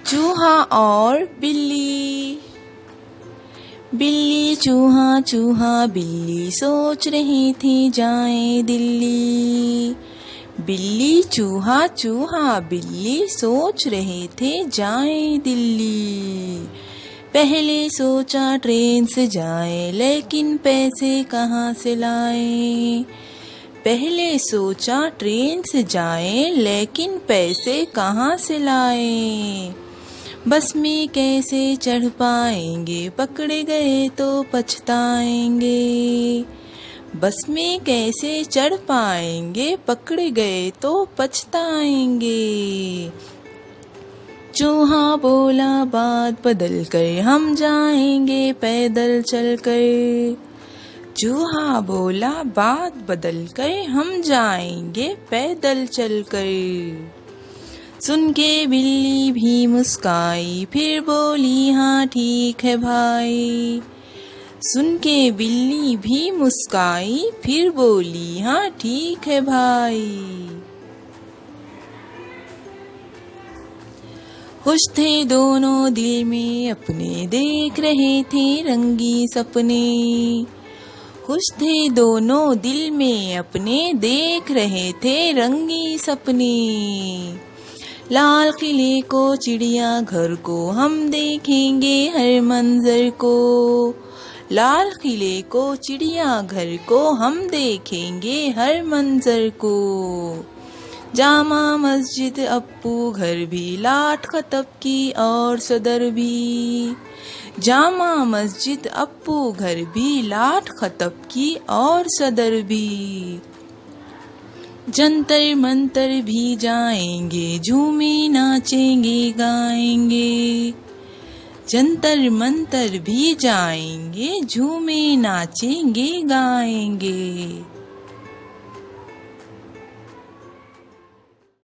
चूहा और बिल्ली। बिल्ली चूहा चूहा बिल्ली सोच रहे थे जाएं दिल्ली। बिल्ली चूहा चूहा बिल्ली सोच रहे थे जाएं दिल्ली। पहले सोचा ट्रेन से जाएं लेकिन पैसे कहाँ से लाएं। पहले सोचा ट्रेन से जाएं लेकिन पैसे कहाँ से लाएं। बस में कैसे चढ़ पाएंगे पकड़े गए तो पछताएंगे। बस में कैसे चढ़ पाएंगे पकड़े गए तो पछताएंगे। चूहा बोला बात बदल कर हम जाएंगे पैदल चल कर। चूहा बोला बात बदल कर हम जाएंगे पैदल चल कर। सुन के बिल्ली भी मुस्काई फिर बोली हाँ ठीक है भाई। सुन के बिल्ली भी मुस्काई फिर बोली हाँ ठीक है भाई। खुश थे दोनों दिल में अपने देख रहे थे रंगी सपने। खुश थे दोनों दिल में अपने देख रहे थे रंगी सपने। लाल किले को चिड़िया घर को हम देखेंगे हर मंजर को। लाल किले को चिड़िया घर को हम देखेंगे हर मंजर को। जामा मस्जिद अप्पू घर भी लाट खतब की और सदर भी। जामा मस्जिद अप्पू घर भी लाट खतब की और सदर भी। जंतर मंतर भी जाएंगे झूमे नाचेंगे गाएंगे। जंतर मंतर भी जाएंगे झूमे नाचेंगे गाएंगे।